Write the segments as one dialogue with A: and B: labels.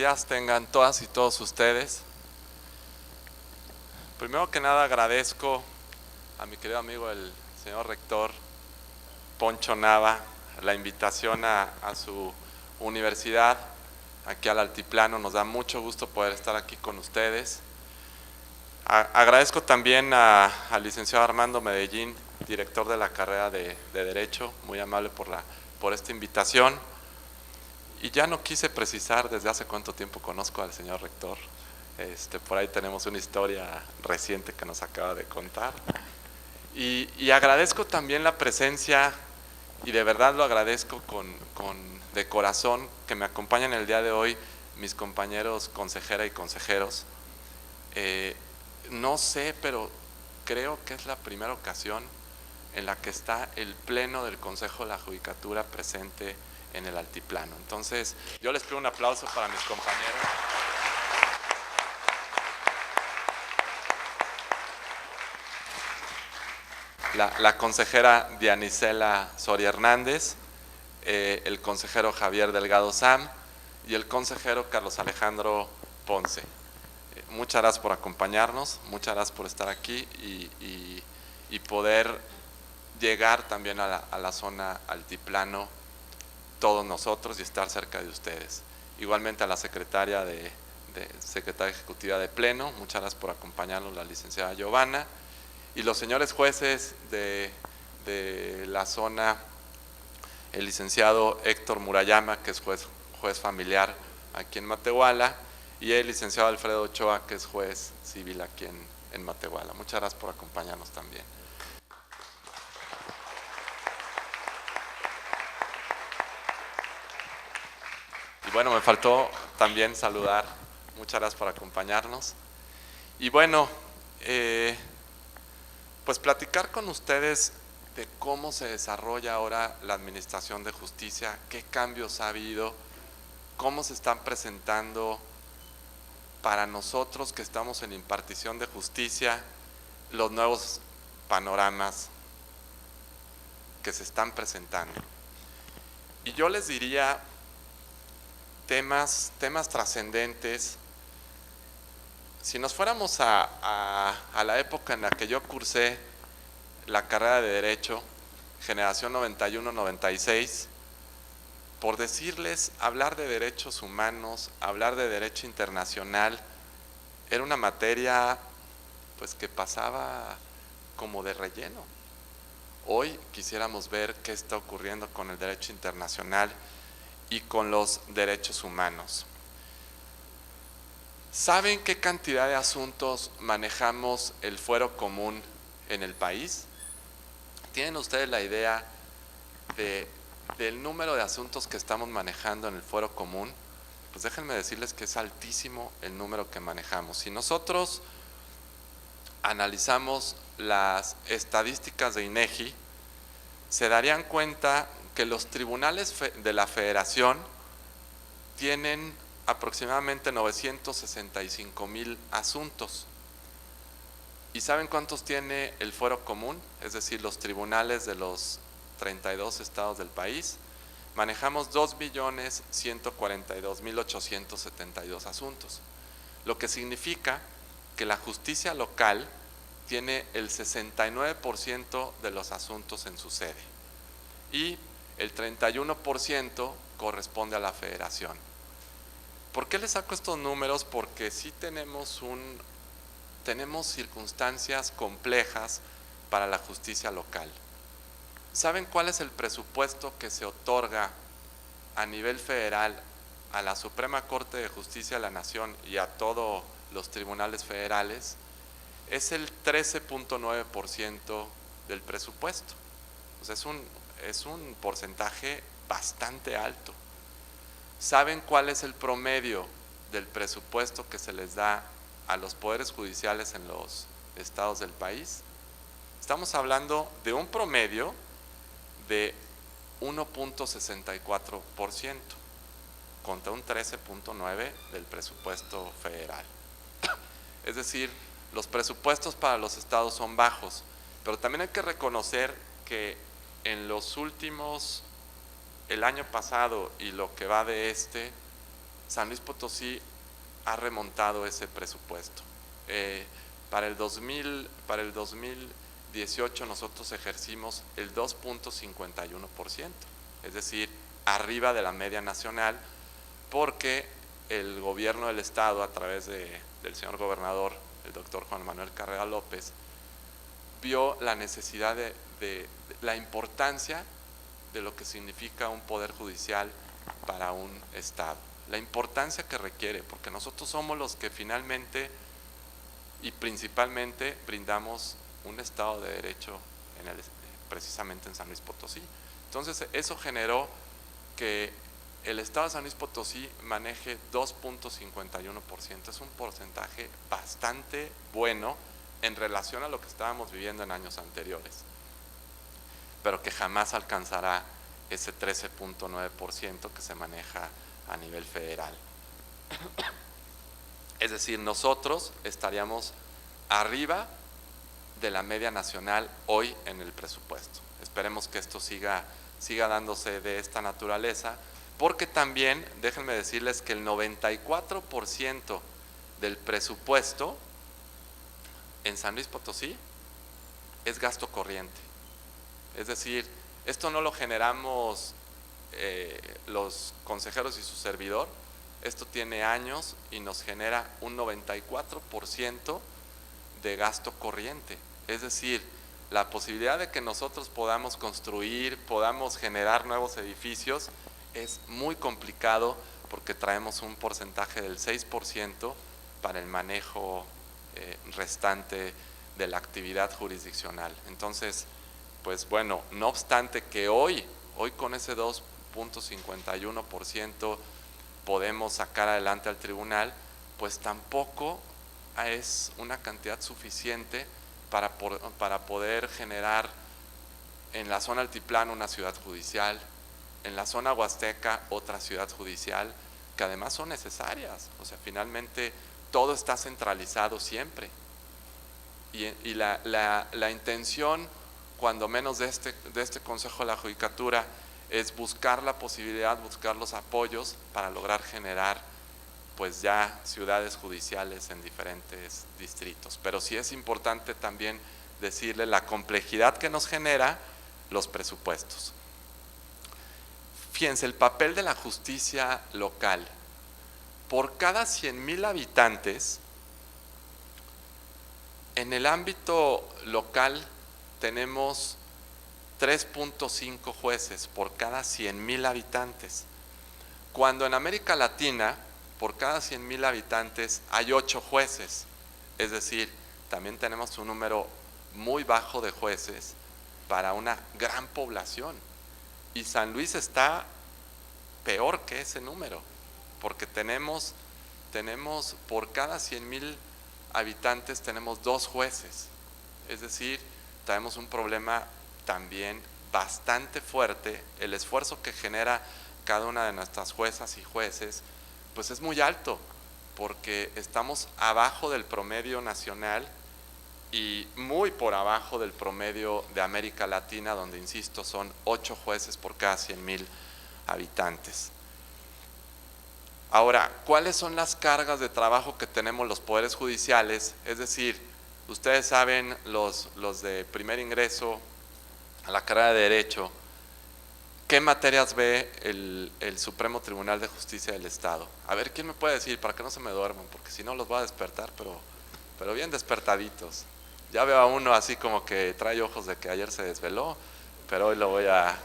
A: días tengan todas y todos ustedes. Primero que nada agradezco a mi querido amigo el señor rector Poncho Nava la invitación a su universidad, aquí al Altiplano. Nos da mucho gusto poder estar aquí con ustedes. Agradezco también al licenciado Armando Medellín, director de la carrera de Derecho, muy amable por esta invitación. Y ya no quise precisar desde hace cuánto tiempo conozco al señor rector. Por ahí tenemos una historia reciente que nos acaba de contar. Y agradezco también la presencia, y de verdad lo agradezco de corazón, que me acompañan el día de hoy mis compañeros consejera y consejeros. No sé, pero creo que es la primera ocasión en la que está el pleno del Consejo de la Judicatura presente en el Altiplano. Entonces, yo les pido un aplauso para mis compañeros. La consejera Dianisela Soria Hernández, el consejero Javier Delgado Sam y el consejero Carlos Alejandro Ponce. Muchas gracias por acompañarnos, muchas gracias por estar aquí y poder llegar también a la zona altiplano todos nosotros y estar cerca de ustedes. Igualmente a la secretaria secretaria ejecutiva de Pleno, muchas gracias por acompañarnos, la licenciada Giovanna, y los señores jueces de la zona, el licenciado Héctor Murayama, que es juez familiar aquí en Matehuala, y el licenciado Alfredo Ochoa, que es juez civil aquí en Matehuala. Muchas gracias por acompañarnos también. Y bueno, me faltó también saludar, muchas gracias por acompañarnos. Y bueno, pues platicar con ustedes de cómo se desarrolla ahora la administración de justicia, qué cambios ha habido, cómo se están presentando para nosotros que estamos en impartición de justicia, los nuevos panoramas que se están presentando. Y yo les diría temas trascendentes. Si nos fuéramos a la época en la que yo cursé la carrera de Derecho, generación 91-96, por decirles, hablar de derechos humanos, hablar de derecho internacional, era una materia pues que pasaba como de relleno. Hoy quisiéramos ver qué está ocurriendo con el derecho internacional y con los derechos humanos. ¿Saben qué cantidad de asuntos manejamos el fuero común en el país? ¿Tienen ustedes la idea del número de asuntos que estamos manejando en el fuero común? Pues déjenme decirles que es altísimo el número que manejamos. Si nosotros analizamos las estadísticas de INEGI, se darían cuenta que los tribunales de la Federación tienen aproximadamente 965,000 asuntos. ¿Y saben cuántos tiene el fuero común? Es decir, los tribunales de los 32 estados del país. Manejamos 2,142,872 asuntos, lo que significa que la justicia local tiene el 69% de los asuntos en su sede y el 31% corresponde a la Federación. ¿Por qué les saco estos números? Porque sí tenemos circunstancias complejas para la justicia local. ¿Saben cuál es el presupuesto que se otorga a nivel federal a la Suprema Corte de Justicia de la Nación y a todos los tribunales federales? Es el 13.9% del presupuesto. O sea, es un porcentaje bastante alto. ¿Saben cuál es el promedio del presupuesto que se les da a los poderes judiciales en los estados del país? Estamos hablando de un promedio de 1.64% contra un 13.9% del presupuesto federal. Es decir, los presupuestos para los estados son bajos, pero también hay que reconocer que en los últimos, el año pasado y lo que va de San Luis Potosí ha remontado ese presupuesto. Para el 2018 nosotros ejercimos el 2.51%, es decir, arriba de la media nacional, porque el gobierno del estado, a través del señor gobernador, el doctor Juan Manuel Carrera López, vio la necesidad de la importancia de lo que significa un poder judicial para un estado, la importancia que requiere, porque nosotros somos los que finalmente y principalmente brindamos un estado de derecho precisamente en San Luis Potosí. Entonces eso generó que el estado de San Luis Potosí maneje 2.51%, es un porcentaje bastante bueno en relación a lo que estábamos viviendo en años anteriores, pero que jamás alcanzará ese 13.9% que se maneja a nivel federal. Es decir, nosotros estaríamos arriba de la media nacional hoy en el presupuesto. Esperemos que esto siga dándose de esta naturaleza, porque también, déjenme decirles que el 94% del presupuesto en San Luis Potosí es gasto corriente. Es decir, esto no lo generamos los consejeros y su servidor, esto tiene años y nos genera un 94% de gasto corriente. Es decir, la posibilidad de que nosotros podamos construir, podamos generar nuevos edificios es muy complicado, porque traemos un porcentaje del 6% para el manejo restante de la actividad jurisdiccional. Entonces, pues bueno, no obstante que hoy con ese 2.51% podemos sacar adelante al tribunal, pues tampoco es una cantidad suficiente para poder generar en la zona altiplano una ciudad judicial, en la zona huasteca otra ciudad judicial, que además son necesarias. O sea, finalmente todo está centralizado siempre, y la intención, cuando menos de este Consejo de la Judicatura, es buscar la posibilidad, buscar los apoyos para lograr generar pues ya ciudades judiciales en diferentes distritos. Pero sí es importante también decirle la complejidad que nos genera los presupuestos. Fíjense, el papel de la justicia local. Por cada 100,000 habitantes, en el ámbito local tenemos 3.5 jueces por cada 100,000 habitantes, cuando en América Latina por cada 100,000 habitantes hay 8 jueces, es decir, también tenemos un número muy bajo de jueces para una gran población, y San Luis está peor que ese número, porque tenemos por cada 100,000 habitantes tenemos 2 jueces, es decir, tenemos un problema también bastante fuerte. El esfuerzo que genera cada una de nuestras juezas y jueces pues es muy alto, porque estamos abajo del promedio nacional y muy por abajo del promedio de América Latina, donde, insisto, son 8 jueces por cada 100,000 habitantes. Ahora, ¿cuáles son las cargas de trabajo que tenemos los poderes judiciales? Es decir, ustedes saben, los de primer ingreso a la carrera de Derecho, ¿qué materias ve el Supremo Tribunal de Justicia del Estado? A ver, ¿quién me puede decir para que no se me duerman? Porque si no los voy a despertar, pero bien despertaditos. Ya veo a uno así como que trae ojos de que ayer se desveló, pero hoy lo voy a...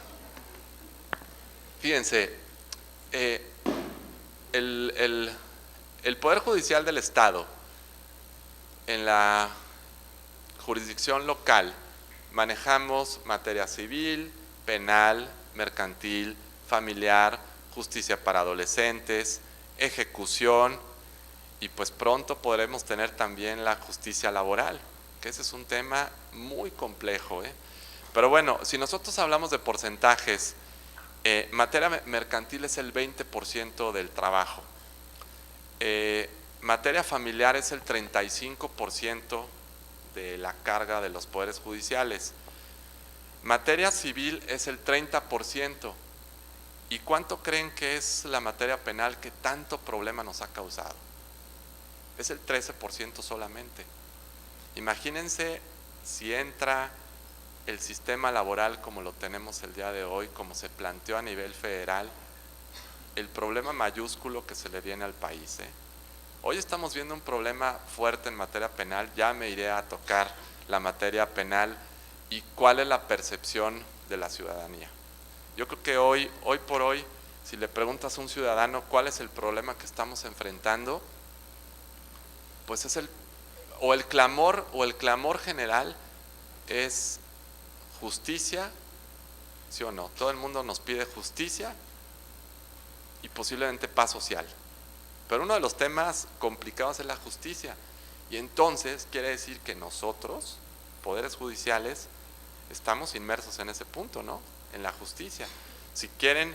A: Fíjense, el Poder Judicial del Estado, en la jurisdicción local, manejamos materia civil, penal, mercantil, familiar, justicia para adolescentes, ejecución, y pues pronto podremos tener también la justicia laboral, que ese es un tema muy complejo, Pero bueno, si nosotros hablamos de porcentajes, materia mercantil es el 20% del trabajo, materia familiar es el 35% de la carga de los poderes judiciales, materia civil es el 30%, ¿Y cuánto creen que es la materia penal que tanto problema nos ha causado? Es el 13% solamente. Imagínense si entra el sistema laboral como lo tenemos el día de hoy, como se planteó a nivel federal, el problema mayúsculo que se le viene al país. Hoy estamos viendo un problema fuerte en materia penal, ya me iré a tocar la materia penal y cuál es la percepción de la ciudadanía. Yo creo que hoy por hoy, si le preguntas a un ciudadano cuál es el problema que estamos enfrentando, pues es el clamor general es justicia, ¿sí o no? Todo el mundo nos pide justicia y posiblemente paz social. Pero uno de los temas complicados es la justicia. Y entonces quiere decir que nosotros, poderes judiciales, estamos inmersos en ese punto, ¿no? En la justicia. Si quieren,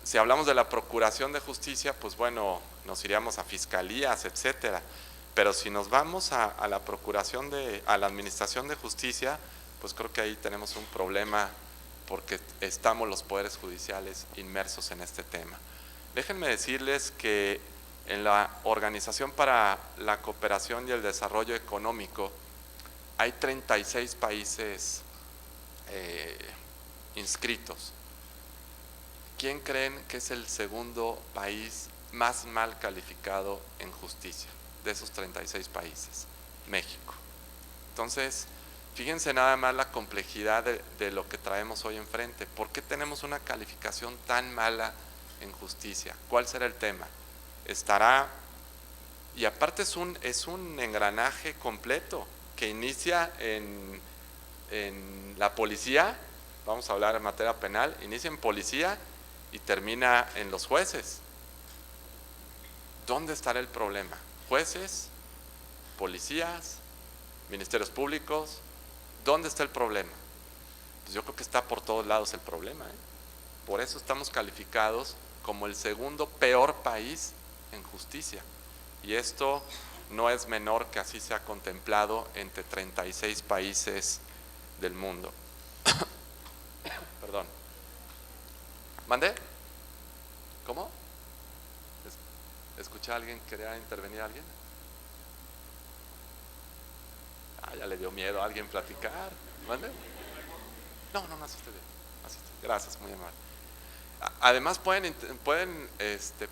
A: si hablamos de la procuración de justicia, pues bueno, nos iríamos a fiscalías, etcétera. Pero si nos vamos a la procuración a la administración de justicia, pues creo que ahí tenemos un problema porque estamos los poderes judiciales inmersos en este tema. Déjenme decirles que en la Organización para la Cooperación y el Desarrollo Económico hay 36 países inscritos. ¿Quién creen que es el segundo país más mal calificado en justicia de esos 36 países? México. Entonces, fíjense nada más la complejidad de lo que traemos hoy enfrente. ¿Por qué tenemos una calificación tan mala en justicia? ¿Cuál será el tema? Estará, y aparte es un engranaje completo que inicia en la policía, vamos a hablar en materia penal, inicia en policía y termina en los jueces. ¿Dónde estará el problema? ¿Jueces? ¿Policías? ¿Ministerios públicos? ¿Dónde está el problema? Pues yo creo que está por todos lados el problema, Por eso estamos calificados como el segundo peor país en justicia. Y esto no es menor que así se ha contemplado entre 36 países del mundo. Perdón. ¿Mandé? ¿Cómo? ¿Escuché a alguien? ¿Quería intervenir a alguien? Ya le dio miedo a alguien platicar. ¿Mande? No, así está bien. Gracias, muy amable. Además pueden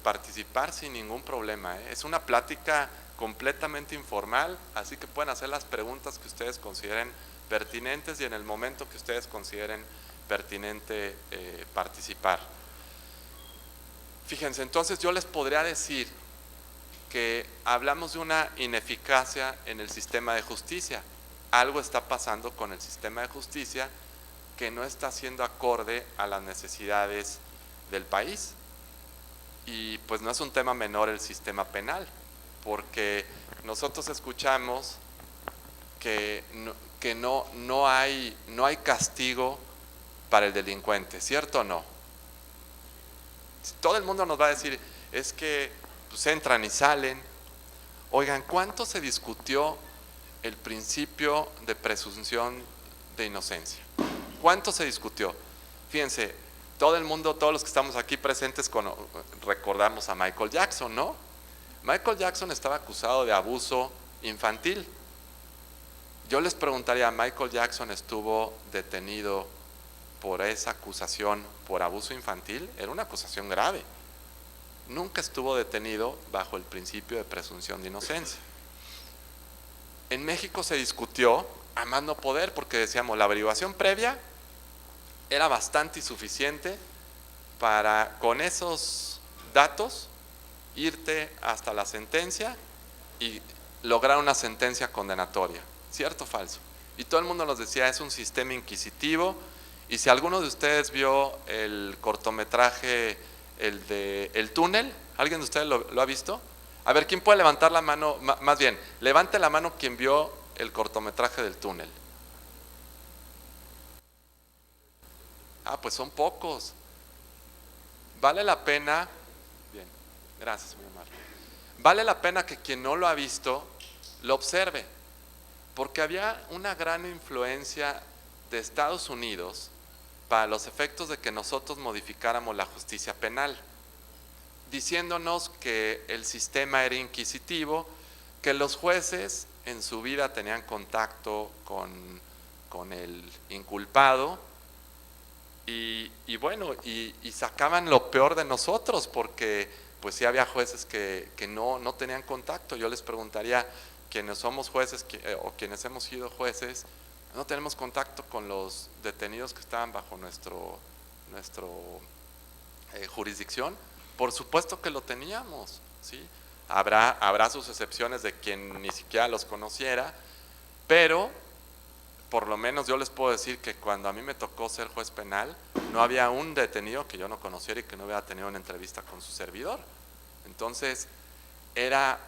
A: participar sin ningún problema. Es una plática completamente informal, así que pueden hacer las preguntas que ustedes consideren pertinentes y en el momento que ustedes consideren pertinente participar. Fíjense, entonces yo les podría decir que hablamos de una ineficacia en el sistema de justicia. Algo está pasando con el sistema de justicia que no está siendo acorde a las necesidades del país. Y pues no es un tema menor el sistema penal, porque nosotros escuchamos que no hay castigo para el delincuente, ¿cierto o no? Todo el mundo nos va a decir, es que pues entran y salen. Oigan, ¿cuánto se discutió el principio de presunción de inocencia? ¿Cuánto se discutió? Fíjense, todo el mundo, todos los que estamos aquí presentes recordamos a Michael Jackson, ¿no? Michael Jackson estaba acusado de abuso infantil. Yo les preguntaría, ¿Michael Jackson estuvo detenido por esa acusación por abuso infantil? Era una acusación grave. Nunca estuvo detenido bajo el principio de presunción de inocencia. En México se discutió a más no poder porque decíamos la averiguación previa era bastante insuficiente para con esos datos irte hasta la sentencia y lograr una sentencia condenatoria. ¿Cierto o falso? Y todo el mundo nos decía es un sistema inquisitivo. Y si alguno de ustedes vio el cortometraje, el de El Túnel, ¿alguien de ustedes lo ha visto? A ver, ¿quién puede levantar la mano? Más bien, levante la mano quien vio el cortometraje del Túnel. Pues son pocos. Vale la pena, bien, gracias, muy amable. Vale la pena que quien no lo ha visto lo observe, porque había una gran influencia de Estados Unidos para los efectos de que nosotros modificáramos la justicia penal, diciéndonos que el sistema era inquisitivo, que los jueces en su vida tenían contacto con el inculpado y bueno, y sacaban lo peor de nosotros, porque pues sí había jueces que no tenían contacto. Yo les preguntaría, quienes somos jueces o quienes hemos sido jueces, no tenemos contacto con los detenidos que estaban bajo nuestro jurisdicción. Por supuesto que lo teníamos, ¿sí? Habrá sus excepciones de quien ni siquiera los conociera, pero por lo menos yo les puedo decir que cuando a mí me tocó ser juez penal, no había un detenido que yo no conociera y que no hubiera tenido una entrevista con su servidor. Entonces, era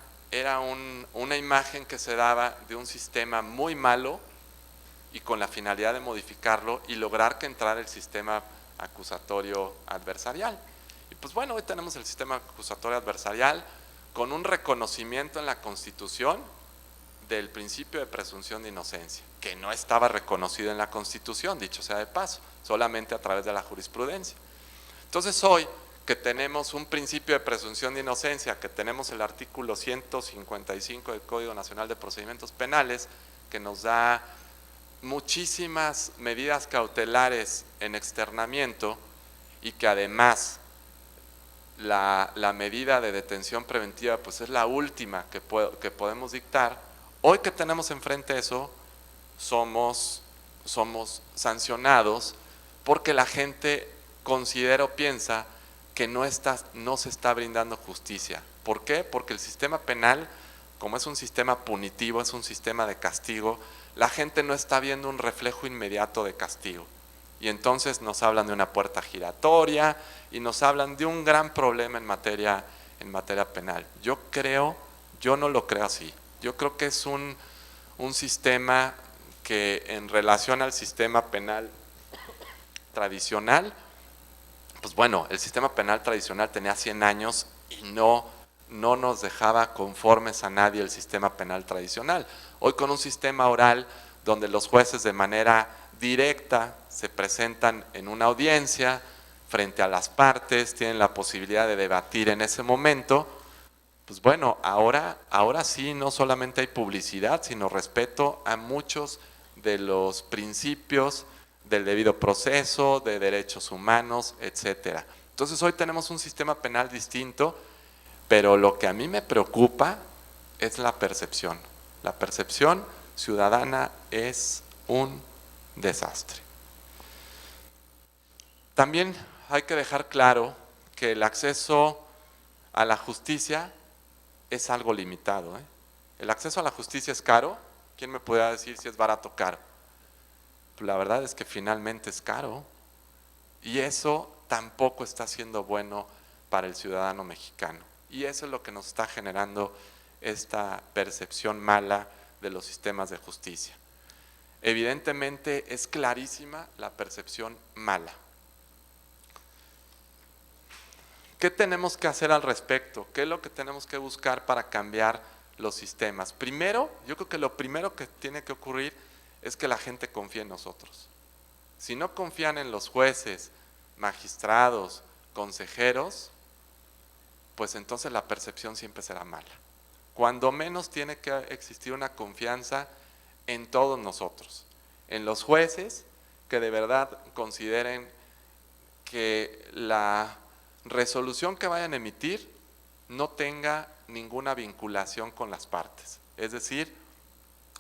A: una imagen que se daba de un sistema muy malo y con la finalidad de modificarlo y lograr que entrara el sistema acusatorio adversarial. Y pues bueno, hoy tenemos el sistema acusatorio adversarial con un reconocimiento en la Constitución del principio de presunción de inocencia, que no estaba reconocido en la Constitución, dicho sea de paso, solamente a través de la jurisprudencia. Entonces hoy que tenemos un principio de presunción de inocencia, que tenemos el artículo 155 del Código Nacional de Procedimientos Penales, que nos da muchísimas medidas cautelares en externamiento y que además la medida de detención preventiva pues es la última que podemos dictar. Hoy que tenemos enfrente eso, somos sancionados porque la gente considera o piensa que no se está brindando justicia. ¿Por qué? Porque el sistema penal, como es un sistema punitivo, es un sistema de castigo, la gente no está viendo un reflejo inmediato de castigo. Y entonces nos hablan de una puerta giratoria y nos hablan de un gran problema en materia penal. Yo no lo creo así. Yo creo que es un sistema que en relación al sistema penal tradicional, pues bueno, el sistema penal tradicional tenía 100 años y no nos dejaba conformes a nadie el sistema penal tradicional. Hoy con un sistema oral donde los jueces de manera directa se presentan en una audiencia frente a las partes, tienen la posibilidad de debatir en ese momento, pues bueno, ahora sí no solamente hay publicidad, sino respeto a muchos de los principios del debido proceso, de derechos humanos, etcétera. Entonces hoy tenemos un sistema penal distinto, pero lo que a mí me preocupa es la percepción. La percepción ciudadana es un desastre. También hay que dejar claro que el acceso a la justicia es algo limitado, ¿eh? El acceso a la justicia es caro. ¿Quién me podría decir si es barato o caro? Pues la verdad es que finalmente es caro y eso tampoco está siendo bueno para el ciudadano mexicano. Y eso es lo que nos está generando esta percepción mala de los sistemas de justicia. Evidentemente es clarísima la percepción mala. ¿Qué tenemos que hacer al respecto? ¿Qué es lo que tenemos que buscar para cambiar los sistemas? Primero, yo creo que lo primero que tiene que ocurrir es que la gente confíe en nosotros. Si no confían en los jueces, magistrados, consejeros, pues entonces la percepción siempre será mala. Cuando menos tiene que existir una confianza en todos nosotros, en los jueces que de verdad consideren que la resolución que vayan a emitir no tenga ninguna vinculación con las partes. Es decir,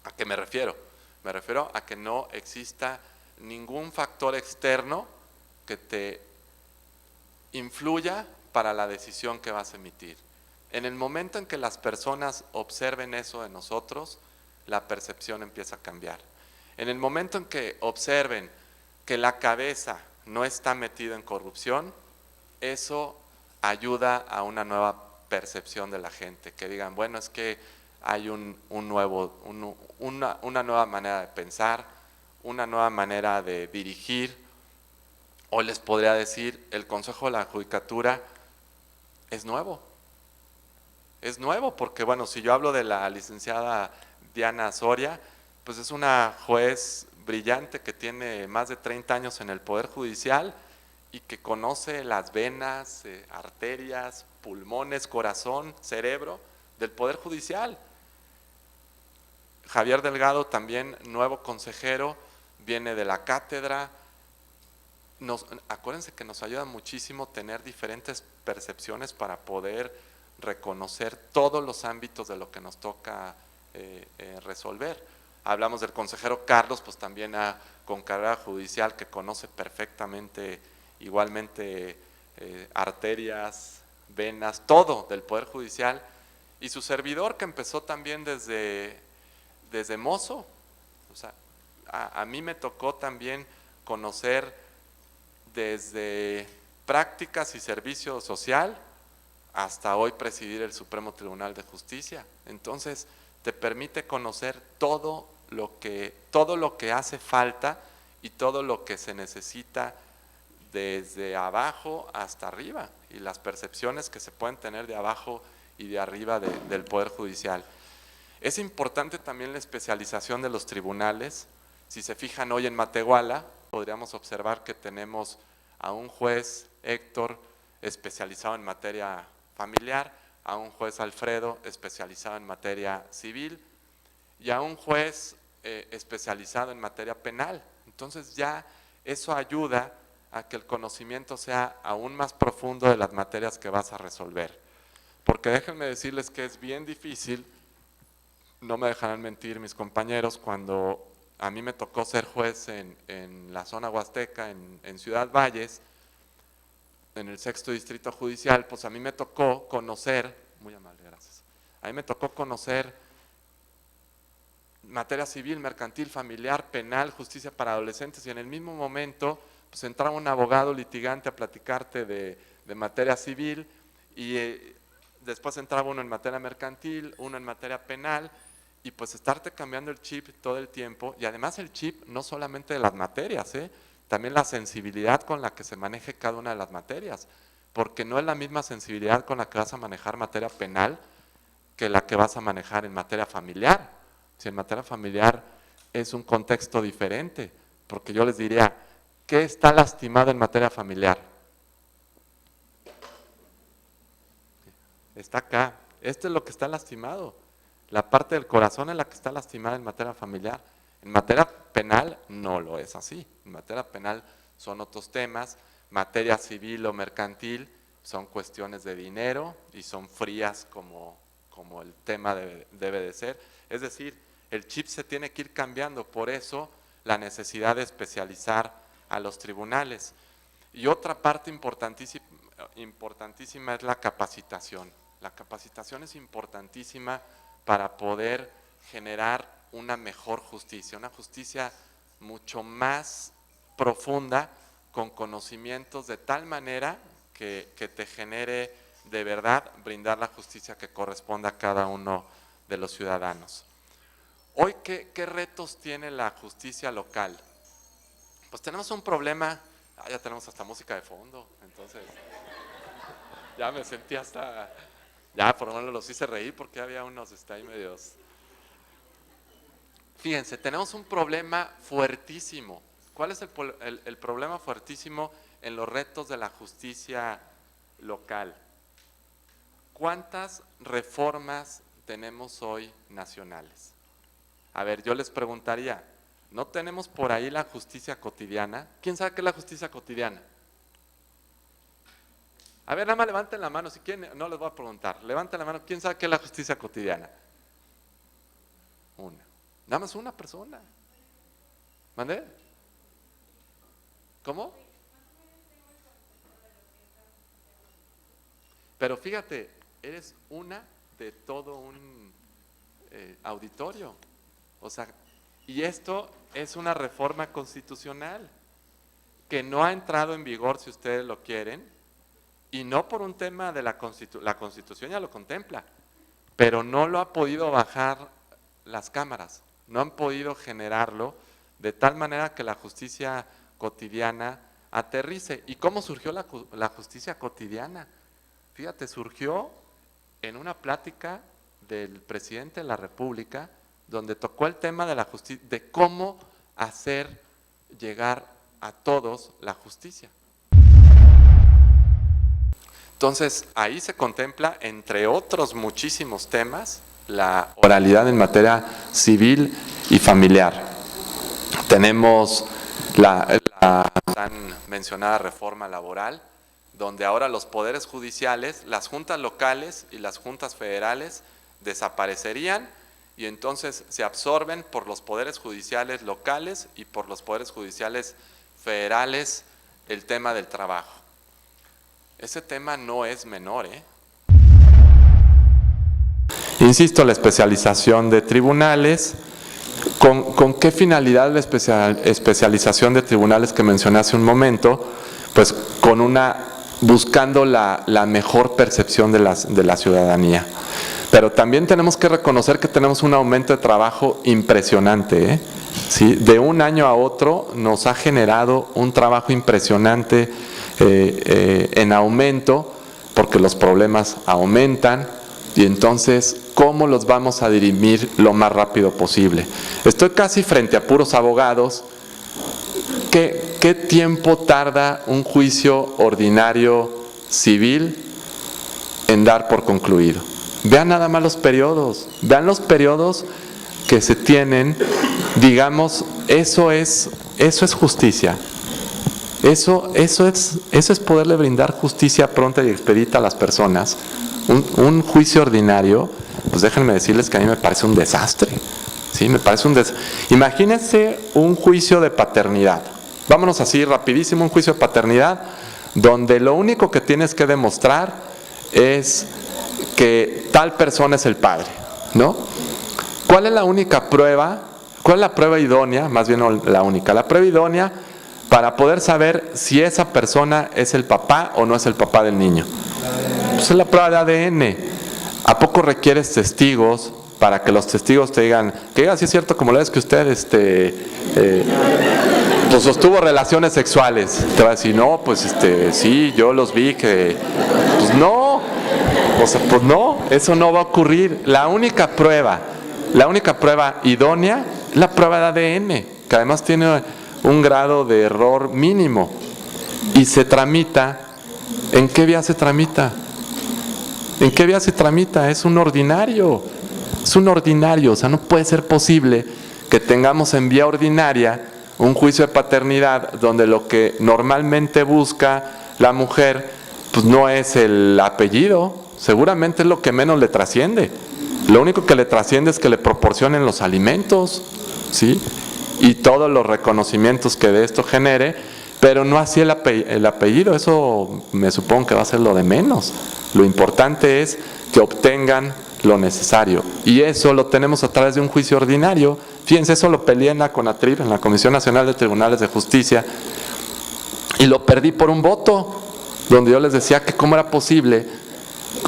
A: ¿a qué me refiero? Me refiero a que no exista ningún factor externo que te influya para la decisión que vas a emitir. En el momento en que las personas observen eso de nosotros, la percepción empieza a cambiar. En el momento en que observen que la cabeza no está metida en corrupción, eso ayuda a una nueva percepción de la gente, que digan, bueno, es que hay una nueva manera de pensar, una nueva manera de dirigir. O les podría decir, el Consejo de la Judicatura es nuevo porque bueno, si yo hablo de la licenciada Diana Soria, pues es una juez brillante que tiene más de 30 años en el Poder Judicial y que conoce las venas, arterias, pulmones, corazón, cerebro del Poder Judicial. Javier Delgado, también nuevo consejero, viene de la cátedra. Acuérdense que nos ayuda muchísimo tener diferentes percepciones para poder reconocer todos los ámbitos de lo que nos toca resolver. Hablamos del consejero Carlos, pues también con carrera judicial, que conoce perfectamente igualmente arterias, venas, todo del Poder Judicial, y su servidor, que empezó también desde mozo. O sea, a mí me tocó también conocer desde prácticas y servicio social hasta hoy presidir el Supremo Tribunal de Justicia. Entonces te permite conocer todo lo que hace falta y todo lo que se necesita desde abajo hasta arriba, y las percepciones que se pueden tener de abajo y de arriba del Poder Judicial. Es importante también la especialización de los tribunales. Si se fijan hoy en Matehuala, podríamos observar que tenemos a un juez, Héctor, especializado en materia familiar, a un juez, Alfredo, especializado en materia civil, y a un juez especializado en materia penal. Entonces ya eso ayuda a que el conocimiento sea aún más profundo de las materias que vas a resolver. Porque déjenme decirles que es bien difícil, no me dejarán mentir mis compañeros, cuando a mí me tocó ser juez en la zona huasteca, en Ciudad Valles, en el 6º Distrito Judicial, pues a mí me tocó conocer, muy amable, gracias, a mí me tocó conocer materia civil, mercantil, familiar, penal, justicia para adolescentes, y en el mismo momento pues entraba un abogado litigante a platicarte de materia civil, y después entraba uno en materia mercantil, uno en materia penal, y pues estarte cambiando el chip todo el tiempo, y además el chip no solamente de las materias, también la sensibilidad con la que se maneje cada una de las materias, porque no es la misma sensibilidad con la que vas a manejar materia penal que la que vas a manejar en materia familiar. Si en materia familiar es un contexto diferente, porque yo les diría, ¿qué está lastimado en materia familiar? Está acá, esto es lo que está lastimado, la parte del corazón es la que está lastimada en materia familiar. En materia penal no lo es así, en materia penal son otros temas, materia civil o mercantil son cuestiones de dinero y son frías como el tema debe de ser. Es decir, el chip se tiene que ir cambiando, por eso la necesidad de especializar a los tribunales. Y otra parte importantísima es la capacitación. La capacitación es importantísima para poder generar una mejor justicia, una justicia mucho más profunda, con conocimientos de tal manera que te genere de verdad brindar la justicia que corresponde a cada uno de los ciudadanos. Hoy, ¿qué retos tiene la justicia local? Pues tenemos un problema, ya tenemos hasta música de fondo, entonces ya me sentí hasta, ya por lo menos los hice reír porque había unos ahí medios. Fíjense, tenemos un problema fuertísimo. ¿Cuál es el problema fuertísimo en los retos de la justicia local? ¿Cuántas reformas tenemos hoy nacionales? A ver, yo les preguntaría, ¿no tenemos por ahí la justicia cotidiana? ¿Quién sabe qué es la justicia cotidiana? A ver, nada más levanten la mano, si quieren, no les voy a preguntar, levanten la mano, ¿quién sabe qué es la justicia cotidiana? Una, nada más una persona. ¿Mandé? ¿Cómo? Pero fíjate, eres una de todo un auditorio. O sea, y esto es una reforma constitucional que no ha entrado en vigor, si ustedes lo quieren, y no por un tema de la Constitución ya lo contempla, pero no lo ha podido bajar las cámaras, no han podido generarlo de tal manera que la justicia cotidiana aterrice. ¿Y cómo surgió la justicia cotidiana? Fíjate, surgió en una plática del presidente de la República, donde tocó el tema de la justicia, de cómo hacer llegar a todos la justicia. Entonces, ahí se contempla, entre otros muchísimos temas, la oralidad en materia civil y familiar. Tenemos la tan mencionada reforma laboral, donde ahora los poderes judiciales, las juntas locales y las juntas federales desaparecerían y entonces se absorben por los poderes judiciales locales y por los poderes judiciales federales el tema del trabajo. Ese tema no es menor, ¿eh? Insisto, la especialización de tribunales. ¿Con qué finalidad la especialización de tribunales que mencioné hace un momento? Pues buscando la mejor percepción de la ciudadanía. Pero también tenemos que reconocer que tenemos un aumento de trabajo impresionante, ¿eh? ¿Sí? De un año a otro nos ha generado un trabajo impresionante en aumento, porque los problemas aumentan, y entonces, ¿cómo los vamos a dirimir lo más rápido posible? Estoy casi frente a puros abogados. ¿Qué tiempo tarda un juicio ordinario civil en dar por concluido? Vean nada más los periodos, vean los periodos que se tienen, digamos, eso es justicia. Eso es poderle brindar justicia pronta y expedita a las personas. Un juicio ordinario, pues déjenme decirles que a mí me parece un desastre. Sí, me parece un desastre. Imagínense un juicio de paternidad. Vámonos así rapidísimo, un juicio de paternidad donde lo único que tienes que demostrar es que tal persona es el padre, ¿no? ¿Cuál es la única prueba? ¿Cuál es la prueba idónea? Más bien no la única, la prueba idónea para poder saber si esa persona es el papá o no es el papá del niño. Pues es la prueba de ADN. ¿A poco requieres testigos para que los testigos te digan, que sí es cierto, como lo es que usted pues sostuvo relaciones sexuales? Te va a decir, no, pues sí, yo los vi que, pues no, o sea, pues no, eso no va a ocurrir. La única prueba idónea es la prueba de ADN, que además tiene un grado de error mínimo y se tramita. ¿En qué vía se tramita? ¿En qué vía se tramita? Es un ordinario, o sea, no puede ser posible que tengamos en vía ordinaria un juicio de paternidad donde lo que normalmente busca la mujer pues no es el apellido, seguramente es lo que menos le trasciende. Lo único que le trasciende es que le proporcionen los alimentos, ¿sí? Y todos los reconocimientos que de esto genere, pero no así el apellido. Eso me supongo que va a ser lo de menos. Lo importante es que obtengan lo necesario, y eso lo tenemos a través de un juicio ordinario. Fíjense, eso lo peleé en la CONATRIB, en la Comisión Nacional de Tribunales de Justicia, y lo perdí por un voto, donde yo les decía que cómo era posible,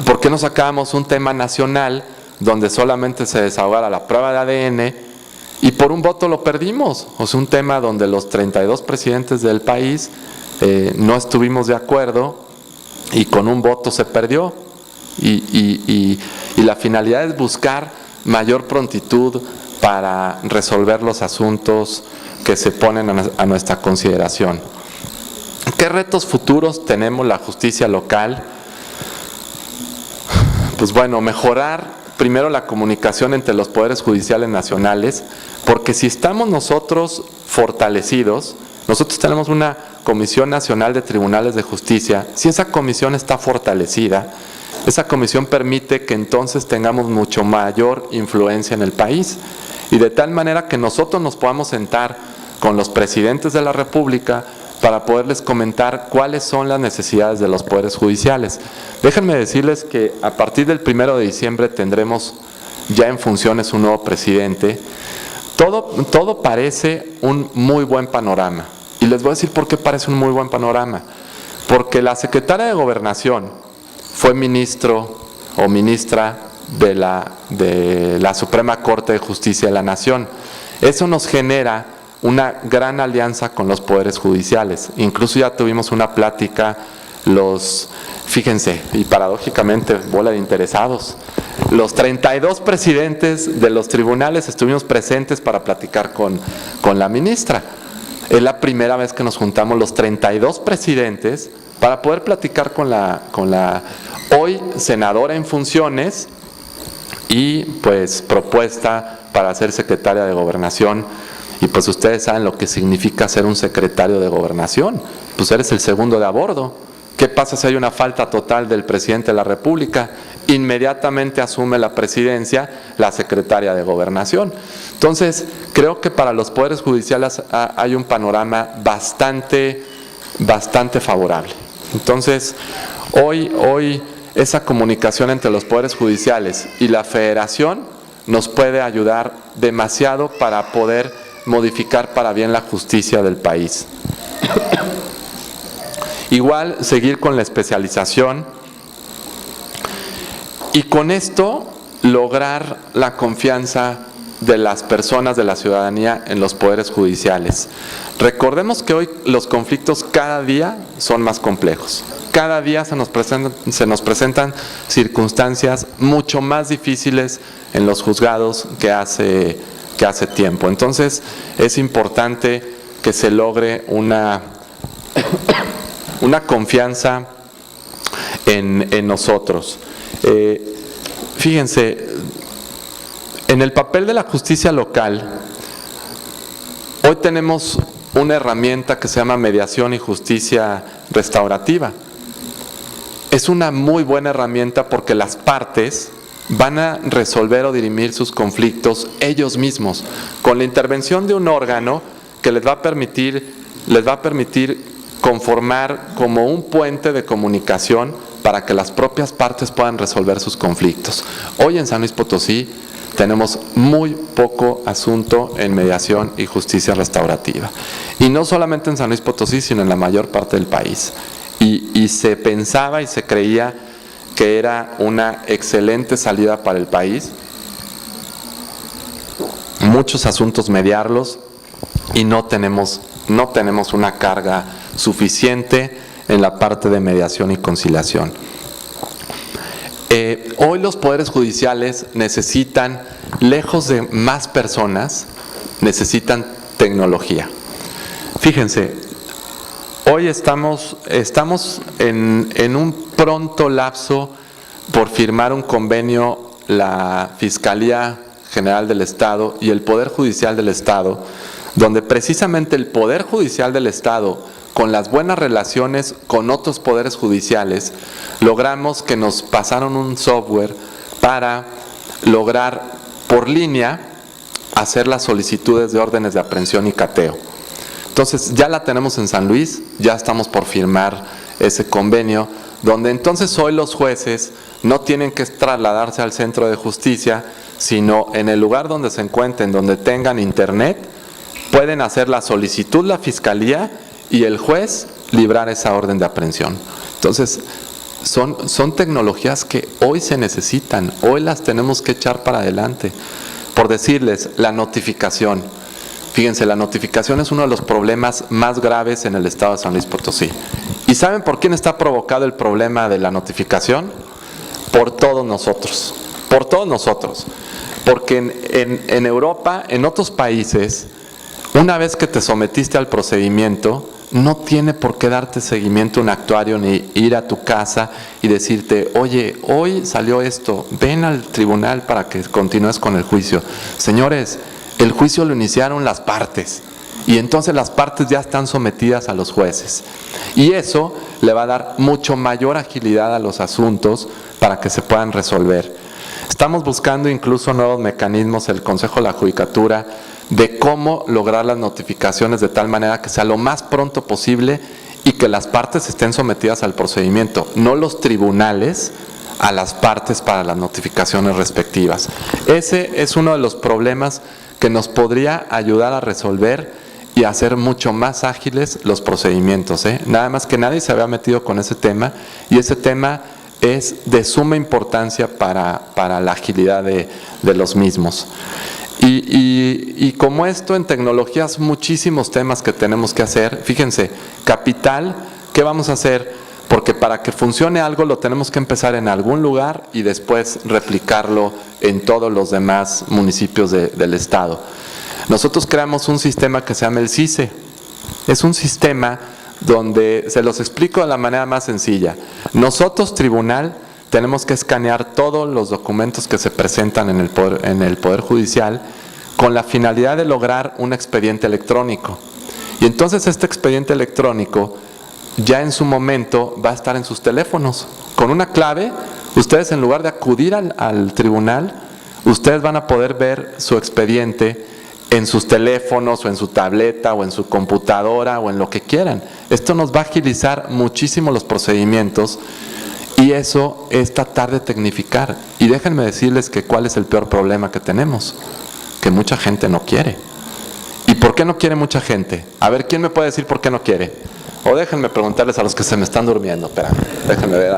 A: por qué no sacábamos un tema nacional donde solamente se desahogara la prueba de ADN, y por un voto lo perdimos. O sea, un tema donde los 32 presidentes del país no estuvimos de acuerdo, y con un voto se perdió, y la finalidad es buscar mayor prontitud para resolver los asuntos que se ponen a nuestra consideración. ¿Qué retos futuros tenemos la justicia local? Pues bueno, mejorar primero la comunicación entre los poderes judiciales nacionales, porque si estamos nosotros fortalecidos, nosotros tenemos una Comisión Nacional de Tribunales de Justicia. Si esa comisión está fortalecida, esa comisión permite que entonces tengamos mucho mayor influencia en el país, y de tal manera que nosotros nos podamos sentar con los presidentes de la República para poderles comentar cuáles son las necesidades de los poderes judiciales. Déjenme decirles que a partir del 1 de diciembre tendremos ya en funciones un nuevo presidente. Todo parece un muy buen panorama, y les voy a decir por qué parece un muy buen panorama. Porque la secretaria de Gobernación fue ministro o ministra de la Suprema Corte de Justicia de la Nación. Eso nos genera una gran alianza con los poderes judiciales. Incluso ya tuvimos una plática fíjense, y paradójicamente, bola de interesados, los 32 presidentes de los tribunales estuvimos presentes para platicar con la ministra. Es la primera vez que nos juntamos los 32 presidentes para poder platicar con la hoy senadora en funciones y pues propuesta para ser secretaria de Gobernación. Y pues ustedes saben lo que significa ser un secretario de Gobernación. Pues eres el segundo de a bordo. ¿Qué pasa si hay una falta total del presidente de la República? Inmediatamente asume la presidencia la secretaria de Gobernación. Entonces, creo que para los poderes judiciales hay un panorama bastante favorable. Entonces, hoy esa comunicación entre los poderes judiciales y la Federación nos puede ayudar demasiado para poder modificar para bien la justicia del país. Igual, seguir con la especialización y con esto lograr la confianza de las personas, de la ciudadanía en los poderes judiciales. Recordemos que hoy los conflictos cada día son más complejos. Cada día se nos presentan circunstancias mucho más difíciles en los juzgados que hace tiempo. Entonces, es importante que se logre una confianza en nosotros. Fíjense, en el papel de la justicia local, hoy tenemos una herramienta que se llama mediación y justicia restaurativa. Es una muy buena herramienta porque las partes van a resolver o dirimir sus conflictos ellos mismos, con la intervención de un órgano que les va a permitir conformar como un puente de comunicación para que las propias partes puedan resolver sus conflictos. Hoy en San Luis Potosí tenemos muy poco asunto en mediación y justicia restaurativa. Y no solamente en San Luis Potosí, sino en la mayor parte del país. Y se pensaba y se creía que era una excelente salida para el país. Muchos asuntos mediarlos y no tenemos una carga suficiente en la parte de mediación y conciliación. Hoy los poderes judiciales necesitan, lejos de más personas, necesitan tecnología. Fíjense, hoy estamos en un pronto lapso por firmar un convenio la Fiscalía General del Estado y el Poder Judicial del Estado, donde precisamente el Poder Judicial del Estado, con las buenas relaciones con otros poderes judiciales, logramos que nos pasaron un software para lograr por línea hacer las solicitudes de órdenes de aprehensión y cateo. Entonces ya la tenemos en San Luis, ya estamos por firmar ese convenio, donde entonces hoy los jueces no tienen que trasladarse al centro de justicia, sino en el lugar donde se encuentren, donde tengan internet, pueden hacer la solicitud la Fiscalía y el juez librar esa orden de aprehensión. Entonces, son tecnologías que hoy se necesitan, hoy las tenemos que echar para adelante. Por decirles, la notificación. Fíjense, la notificación es uno de los problemas más graves en el estado de San Luis Potosí. ¿Y saben por quién está provocado el problema de la notificación? Por todos nosotros. Por todos nosotros. Porque en Europa, en otros países, una vez que te sometiste al procedimiento, no tiene por qué darte seguimiento un actuario ni ir a tu casa y decirte, oye, hoy salió esto, ven al tribunal para que continúes con el juicio. Señores, el juicio lo iniciaron las partes y entonces las partes ya están sometidas a los jueces. Y eso le va a dar mucho mayor agilidad a los asuntos para que se puedan resolver. Estamos buscando incluso nuevos mecanismos, el Consejo de la Judicatura, de cómo lograr las notificaciones de tal manera que sea lo más pronto posible y que las partes estén sometidas al procedimiento, no los tribunales a las partes para las notificaciones respectivas. Ese es uno de los problemas que nos podría ayudar a resolver y hacer mucho más ágiles los procedimientos. Nada más que nadie se había metido con ese tema y ese tema es de suma importancia para la agilidad de los mismos. Y como esto en tecnologías, muchísimos temas que tenemos que hacer. Fíjense, capital, ¿qué vamos a hacer? porque para que funcione algo lo tenemos que empezar en algún lugar y después replicarlo en todos los demás municipios del estado. Nosotros creamos un sistema que se llama el CICE. Es un sistema donde, se los explico de la manera más sencilla, nosotros, tribunal, tenemos que escanear todos los documentos que se presentan en el Poder Judicial con la finalidad de lograr un expediente electrónico. Y entonces este expediente electrónico ya en su momento va a estar en sus teléfonos. Con una clave, ustedes en lugar de acudir al tribunal, ustedes van a poder ver su expediente en sus teléfonos o en su tableta o en su computadora o en lo que quieran. Esto nos va a agilizar muchísimo los procedimientos y eso es tratar de tecnificar. Y déjenme decirles que cuál es el peor problema que tenemos, que mucha gente no quiere. ¿Y por qué no quiere mucha gente? A ver, ¿quién me puede decir por qué no quiere? O déjenme preguntarles a los que se me están durmiendo. Espera, déjenme ver.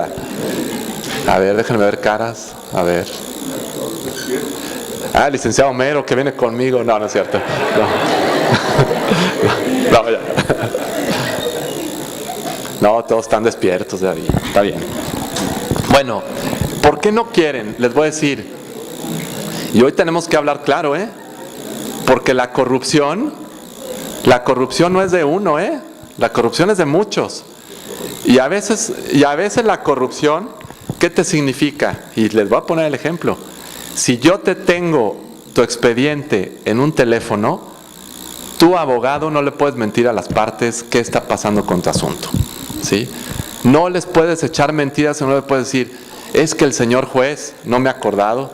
A: A ver, déjenme ver caras. A ver. Ah, licenciado Homero, que viene conmigo. No, no es cierto. No, no, ya. No, todos están despiertos de ahí. Está bien. Bueno, ¿por qué no quieren? Les voy a decir. Y hoy tenemos que hablar claro, ¿eh? Porque la corrupción no es de uno, la corrupción es de muchos. Y a veces la corrupción, ¿qué te significa? Y les voy a poner el ejemplo. Si yo te tengo tu expediente en un teléfono, tú, abogado, no le puedes mentir a las partes qué está pasando con tu asunto, ¿sí? No les puedes echar mentiras, no le puedes decir, es que el señor juez no me ha acordado,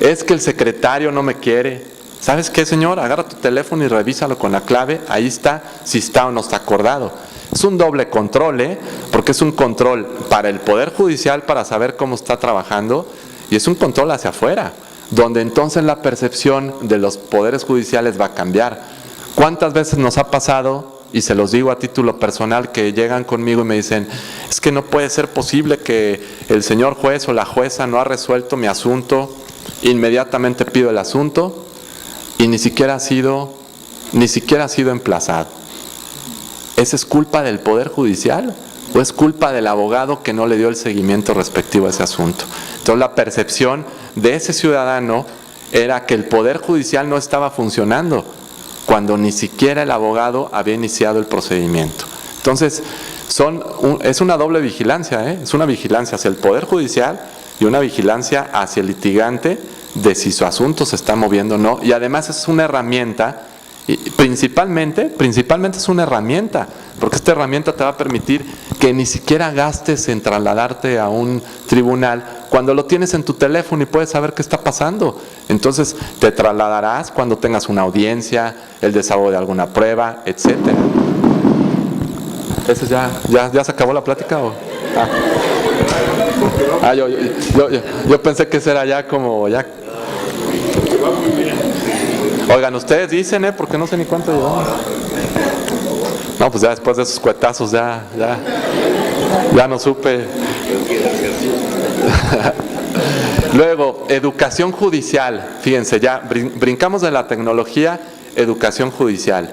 A: es que el secretario no me quiere. ¿Sabes qué, señor? Agarra tu teléfono y revísalo con la clave, ahí está, si está o no está acordado. Es un doble control, porque es un control para el Poder Judicial para saber cómo está trabajando y es un control hacia afuera, donde entonces la percepción de los poderes judiciales va a cambiar. ¿Cuántas veces nos ha pasado, y se los digo a título personal, que llegan conmigo y me dicen, es que no puede ser posible que el señor juez o la jueza no ha resuelto mi asunto, inmediatamente pido el asunto, y ni siquiera ha sido emplazado? ¿Esa es culpa del Poder Judicial o es culpa del abogado que no le dio el seguimiento respectivo a ese asunto? Entonces la percepción de ese ciudadano era que el Poder Judicial no estaba funcionando cuando ni siquiera el abogado había iniciado el procedimiento. Entonces es una doble vigilancia, es una vigilancia hacia el Poder Judicial y una vigilancia hacia el litigante de si su asunto se está moviendo o no. Y además es una herramienta, y principalmente es una herramienta, porque esta herramienta te va a permitir que ni siquiera gastes en trasladarte a un tribunal cuando lo tienes en tu teléfono y puedes saber qué está pasando. Entonces te trasladarás cuando tengas una audiencia, el desahogo de alguna prueba, etcétera. ¿Eso ya se acabó la plática o? Yo pensé que eso era ya como ya. Oigan, ustedes dicen, porque no sé ni cuánto llevamos. No, pues ya después de esos cuetazos ya no supe. Luego, educación judicial. Fíjense, ya brincamos de la tecnología, educación judicial.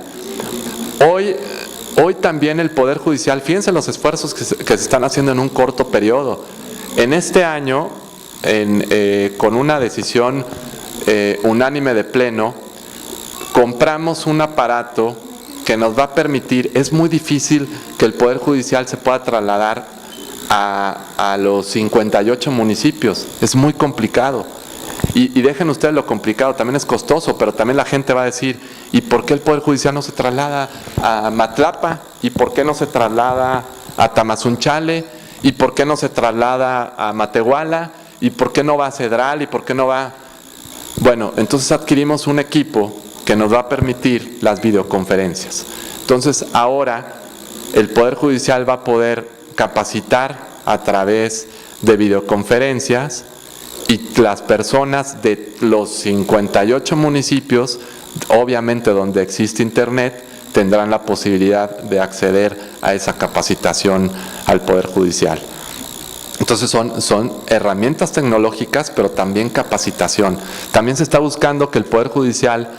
A: Hoy también el Poder Judicial, fíjense los esfuerzos que se están haciendo en un corto periodo. En este año, con una decisión unánime de pleno, compramos un aparato que nos va a permitir, es muy difícil que el Poder Judicial se pueda trasladar a los 58 municipios, es muy complicado. Y dejen ustedes lo complicado, también es costoso, pero también la gente va a decir, ¿y por qué el Poder Judicial no se traslada a Matlapa? ¿Y por qué no se traslada a Tamazunchale? ¿Y por qué no se traslada a Matehuala? ¿Y por qué no va a Cedral? ¿Y por qué no va? Bueno, entonces adquirimos un equipo que nos va a permitir las videoconferencias. Entonces ahora el Poder Judicial va a poder capacitar a través de videoconferencias y las personas de los 58 municipios, obviamente donde existe internet, tendrán la posibilidad de acceder a esa capacitación al Poder Judicial. Entonces son herramientas tecnológicas, pero también capacitación. También se está buscando que el Poder Judicial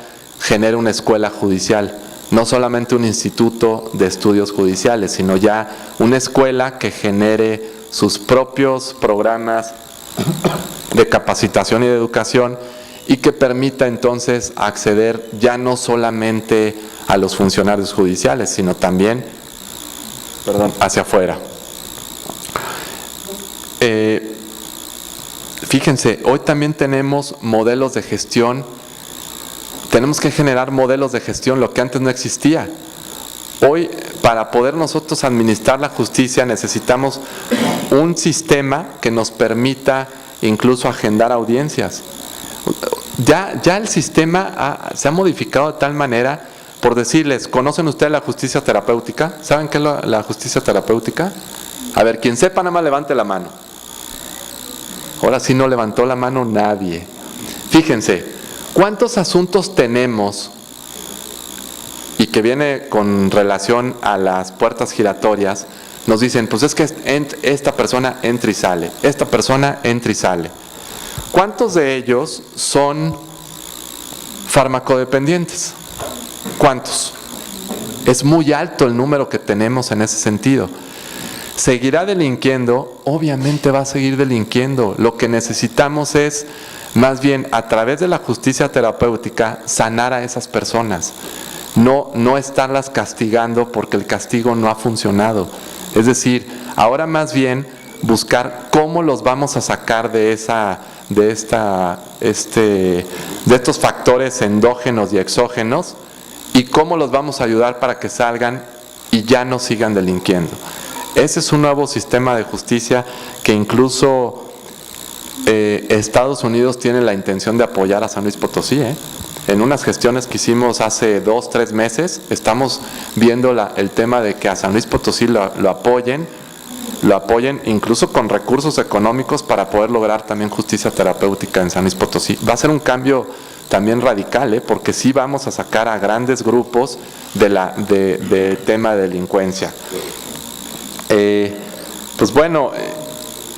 A: genere una escuela judicial. no solamente un instituto de estudios judiciales, sino ya una escuela que genere sus propios programas de capacitación y de educación y que permita entonces acceder ya no solamente a los funcionarios judiciales, sino también hacia afuera. Fíjense, hoy también tenemos modelos de gestión, tenemos que generar modelos de gestión, lo que antes no existía. Hoy, para poder nosotros administrar la justicia, necesitamos un sistema que nos permita incluso agendar audiencias. Ya el sistema se ha modificado de tal manera, por decirles, ¿conocen ustedes la justicia terapéutica? ¿Saben qué es la justicia terapéutica? A ver, quien sepa, nada más levante la mano. Ahora sí no levantó la mano nadie. Fíjense, ¿cuántos asuntos tenemos y que viene con relación a las puertas giratorias? Nos dicen, pues es que esta persona entra y sale, esta persona entra y sale. ¿Cuántos de ellos son farmacodependientes? ¿Cuántos? Es muy alto el número que tenemos en ese sentido. ¿Seguirá delinquiendo? Obviamente va a seguir delinquiendo. Lo que necesitamos es, más bien, a través de la justicia terapéutica, sanar a esas personas. No estarlas castigando porque el castigo no ha funcionado. Es decir, ahora más bien buscar cómo los vamos a sacar de estos factores endógenos y exógenos y cómo los vamos a ayudar para que salgan y ya no sigan delinquiendo. Ese es un nuevo sistema de justicia que incluso Estados Unidos tiene la intención de apoyar a San Luis Potosí. En unas gestiones que hicimos hace 2-3 meses, estamos viendo el tema de que a San Luis Potosí lo apoyen incluso con recursos económicos para poder lograr también justicia terapéutica en San Luis Potosí. Va a ser un cambio también radical, porque sí vamos a sacar a grandes grupos del tema de delincuencia. Pues bueno,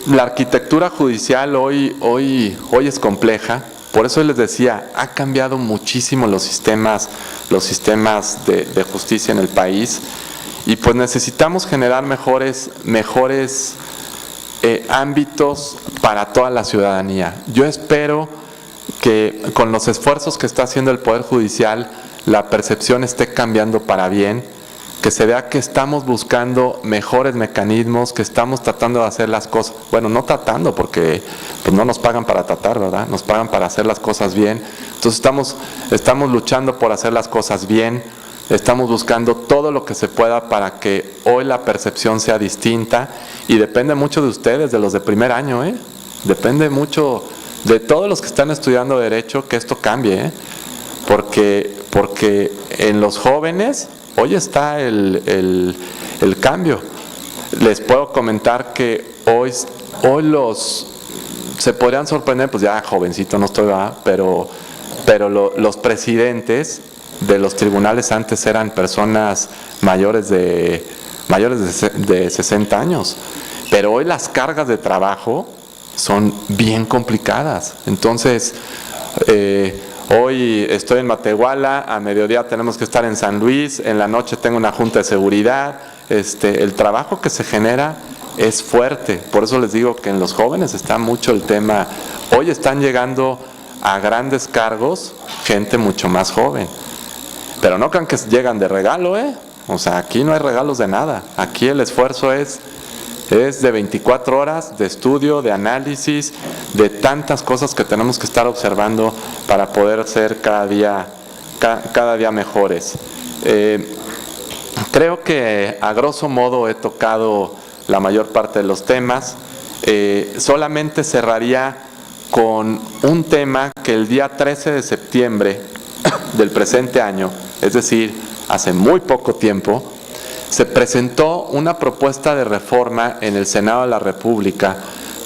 A: la arquitectura judicial hoy es compleja. Por eso les decía, ha cambiado muchísimo los sistemas de justicia en el país y pues necesitamos generar mejores ámbitos para toda la ciudadanía. Yo espero que con los esfuerzos que está haciendo el Poder Judicial, la percepción esté cambiando para bien, que se vea que estamos buscando mejores mecanismos, que estamos tratando de hacer las cosas, bueno, no tratando porque pues no nos pagan para tratar, ¿verdad? Nos pagan para hacer las cosas bien. Entonces estamos luchando por hacer las cosas bien, estamos buscando todo lo que se pueda para que hoy la percepción sea distinta y depende mucho de ustedes, de los de primer año, depende mucho de todos los que están estudiando Derecho que esto cambie, porque en los jóvenes hoy está el cambio. Les puedo comentar que hoy se podrían sorprender, pues ya jovencito no estoy, pero los presidentes de los tribunales antes eran personas mayores de 60 años. Pero hoy las cargas de trabajo son bien complicadas. Entonces, hoy estoy en Matehuala, a mediodía tenemos que estar en San Luis, en la noche tengo una junta de seguridad. El trabajo que se genera es fuerte. Por eso les digo que en los jóvenes está mucho el tema. Hoy están llegando a grandes cargos gente mucho más joven. Pero no crean que llegan de regalo, O sea, aquí no hay regalos de nada. Aquí el esfuerzo es de 24 horas de estudio, de análisis, de tantas cosas que tenemos que estar observando para poder ser cada día mejores. Creo que a grosso modo he tocado la mayor parte de los temas. Solamente cerraría con un tema que el día 13 de septiembre del presente año, es decir, hace muy poco tiempo, se presentó una propuesta de reforma en el Senado de la República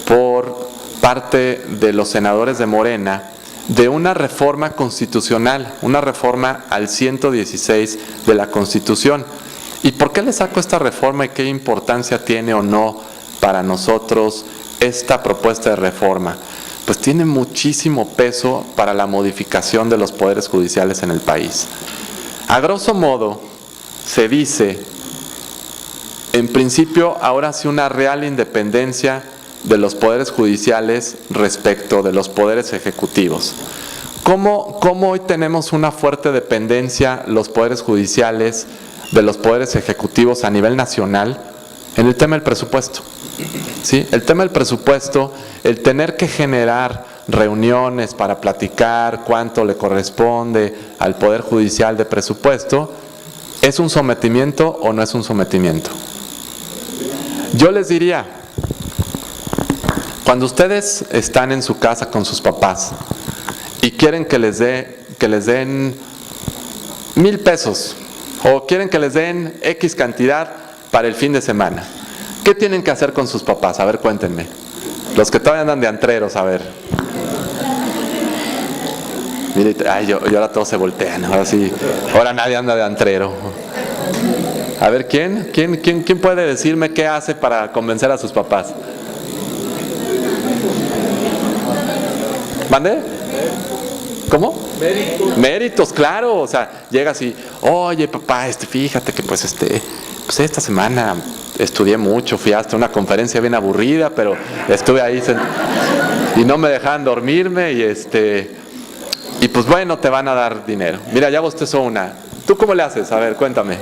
A: por parte de los senadores de Morena de una reforma constitucional, una reforma al 116 de la Constitución. ¿Y por qué le saco esta reforma y qué importancia tiene o no para nosotros esta propuesta de reforma? Pues tiene muchísimo peso para la modificación de los poderes judiciales en el país. A grosso modo, se dice, en principio, ahora sí una real independencia de los poderes judiciales respecto de los poderes ejecutivos. ¿Cómo hoy tenemos una fuerte dependencia los poderes judiciales de los poderes ejecutivos a nivel nacional? En el tema del presupuesto. ¿Sí? El tema del presupuesto, el tener que generar reuniones para platicar cuánto le corresponde al Poder Judicial de presupuesto, ¿es un sometimiento o no es un sometimiento? Yo les diría, cuando ustedes están en su casa con sus papás y quieren que les den 1,000 pesos o quieren que les den X cantidad para el fin de semana, ¿qué tienen que hacer con sus papás? A ver, cuéntenme. Los que todavía andan de antreros, a ver. Mire, y ahora todos se voltean, ahora sí, ahora nadie anda de antrero. A ver, ¿quién puede decirme qué hace para convencer a sus papás? ¿Mande? ¿Cómo? Méritos, claro. O sea, llegas y, oye papá, fíjate que pues esta semana estudié mucho, fui hasta una conferencia bien aburrida, pero estuve ahí y no me dejaban dormirme y pues bueno, te van a dar dinero. Mira, ya bostezó una. ¿Tú cómo le haces? A ver, cuéntame.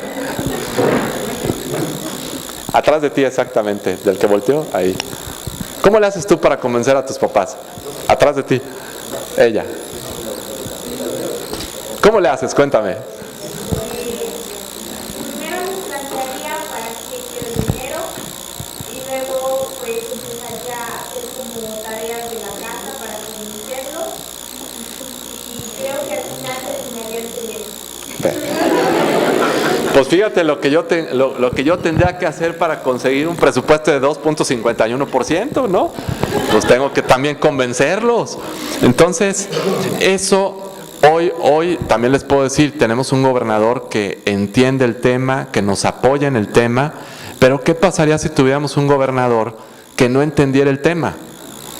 A: Atrás de ti exactamente, del que volteó, ahí. ¿Cómo le haces tú para convencer a tus papás? Atrás de ti. Ella. ¿Cómo le haces? Cuéntame.
B: Primero me plantearía para qué quiero el dinero y luego pues empezaría a hacer como tareas de la casa para convencerlos y creo que al final terminaría entendiendo.
A: Pues fíjate lo que yo tendría que hacer para conseguir un presupuesto de 2.51%, ¿no? Pues tengo que también convencerlos. Entonces, eso hoy también les puedo decir, tenemos un gobernador que entiende el tema, que nos apoya en el tema, pero ¿qué pasaría si tuviéramos un gobernador que no entendiera el tema?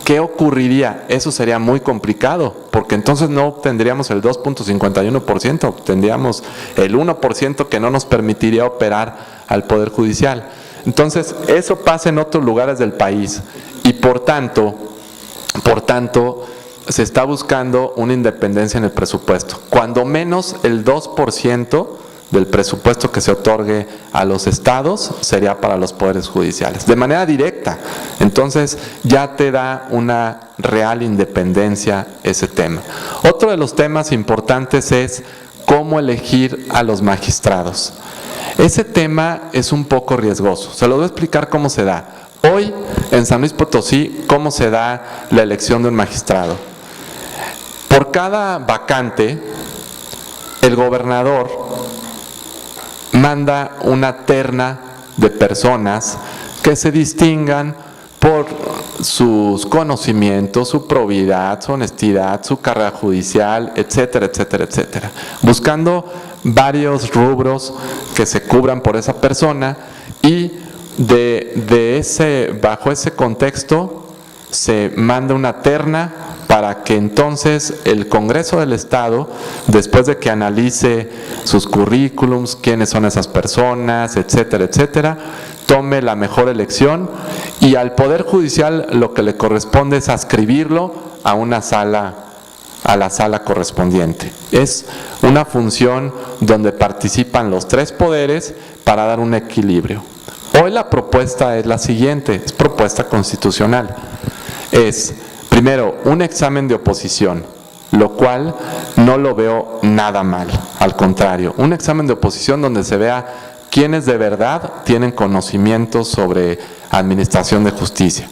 A: ¿Qué ocurriría? Eso sería muy complicado, porque entonces no obtendríamos el 2.51%, obtendríamos el 1% que no nos permitiría operar al Poder Judicial. Entonces, eso pasa en otros lugares del país y por tanto, se está buscando una independencia en el presupuesto. Cuando menos el 2% del presupuesto que se otorgue a los estados sería para los poderes judiciales, de manera directa. Entonces ya te da una real independencia ese tema. Otro de los temas importantes es cómo elegir a los magistrados. Ese tema es un poco riesgoso, se lo voy a explicar cómo se da. Hoy en San Luis Potosí, ¿cómo se da la elección de un magistrado? Por cada vacante, el gobernador manda una terna de personas que se distingan por sus conocimientos, su probidad, su honestidad, su carrera judicial, etcétera, etcétera, etcétera. Buscando varios rubros que se cubran por esa persona y bajo ese contexto se manda una terna para que entonces el Congreso del Estado, después de que analice sus currículums, quiénes son esas personas, etcétera, etcétera, tome la mejor elección y al Poder Judicial lo que le corresponde es adscribirlo a una sala, a la sala correspondiente. Es una función donde participan los tres poderes para dar un equilibrio. Hoy la propuesta es la siguiente, es propuesta constitucional. Es, primero, un examen de oposición, lo cual no lo veo nada mal, al contrario, un examen de oposición donde se vea quiénes de verdad tienen conocimientos sobre administración de justicia.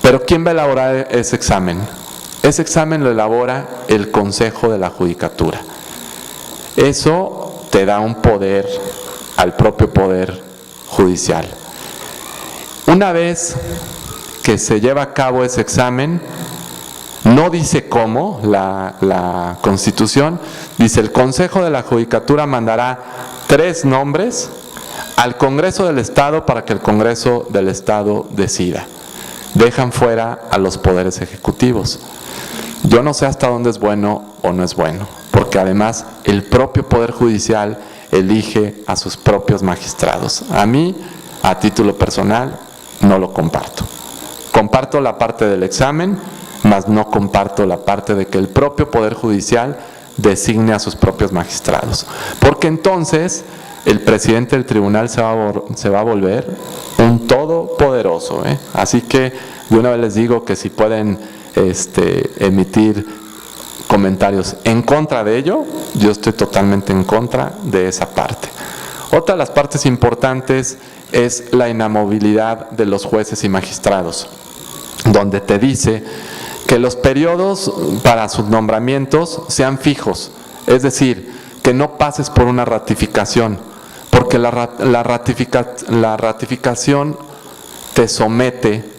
A: Pero ¿quién va a elaborar ese examen? Ese examen lo elabora el Consejo de la Judicatura. Eso te da un poder al propio Poder Judicial. Una vez que se lleva a cabo ese examen, no dice cómo la Constitución, dice el Consejo de la Judicatura mandará 3 nombres al Congreso del Estado para que el Congreso del Estado decida. Dejan fuera a los poderes ejecutivos. Yo no sé hasta dónde es bueno o no es bueno, porque porque además el propio Poder Judicial elige a sus propios magistrados. A mí, a título personal, no lo comparto. Comparto la parte del examen, mas no comparto la parte de que el propio Poder Judicial designe a sus propios magistrados. Porque entonces el presidente del tribunal se va a volver un todopoderoso, ¿eh? Así que de una vez les digo que si pueden emitir comentarios en contra de ello, yo estoy totalmente en contra de esa parte. Otra de las partes importantes es la inamovilidad de los jueces y magistrados, donde te dice que los periodos para sus nombramientos sean fijos, es decir, que no pases por una ratificación, porque la ratificación te somete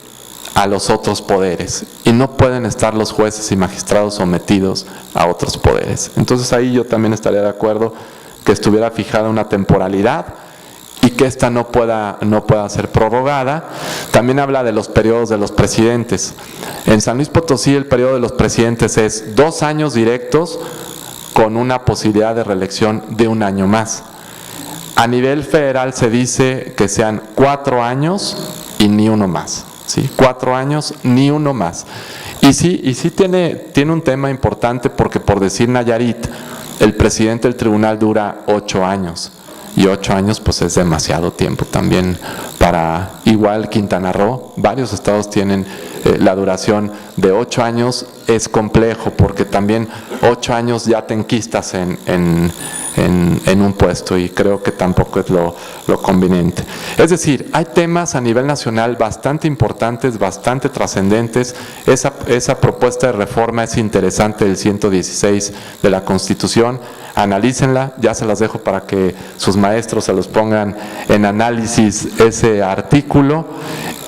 A: a los otros poderes y no pueden estar los jueces y magistrados sometidos a otros poderes. Entonces ahí yo también estaría de acuerdo que estuviera fijada una temporalidad y que esta no pueda ser prorrogada. También habla de los periodos de los presidentes. En San Luis Potosí el periodo de los presidentes es 2 años directos con una posibilidad de reelección de 1 año más. A nivel federal se dice que sean 4 años y ni uno más. ¿Sí? 4 años, ni uno más. Y sí tiene un tema importante, porque por decir Nayarit, el presidente del tribunal dura 8 años. Y 8 años pues es demasiado tiempo también para, igual Quintana Roo, varios estados tienen la duración de 8 años, es complejo porque también 8 años ya te enquistas en un puesto y creo que tampoco es lo conveniente. Es decir, hay temas a nivel nacional bastante importantes, bastante trascendentes. Esa propuesta de reforma es interesante, del 116 de la Constitución. Analícenla, ya se las dejo para que sus maestros se los pongan en análisis ese artículo.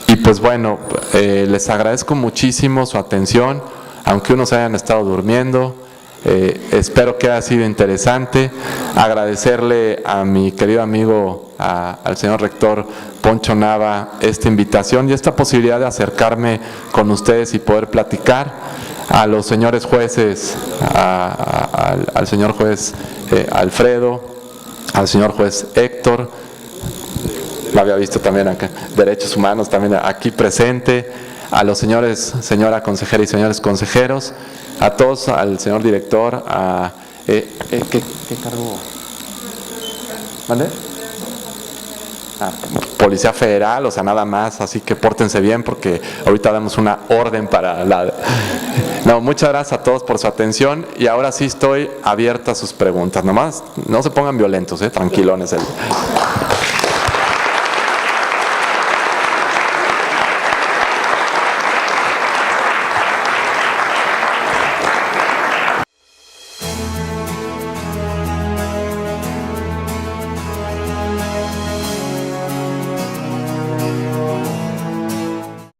A: Y pues bueno, les agradezco muchísimo su atención, aunque unos hayan estado durmiendo. Espero que haya sido interesante. Agradecerle a mi querido amigo, al señor rector Poncho Nava, esta invitación y esta posibilidad de acercarme con ustedes y poder platicar. A los señores jueces, al señor juez Alfredo, al señor juez Héctor, lo había visto también acá, Derechos Humanos también aquí presente, a los señores, señora consejera y señores consejeros, a todos, al señor director, ¿qué cargo? ¿Vale? Policía Federal, o sea, nada más, así que pórtense bien porque ahorita damos una orden para la... No, muchas gracias a todos por su atención y ahora sí estoy abierta a sus preguntas, nomás no se pongan violentos, tranquilones.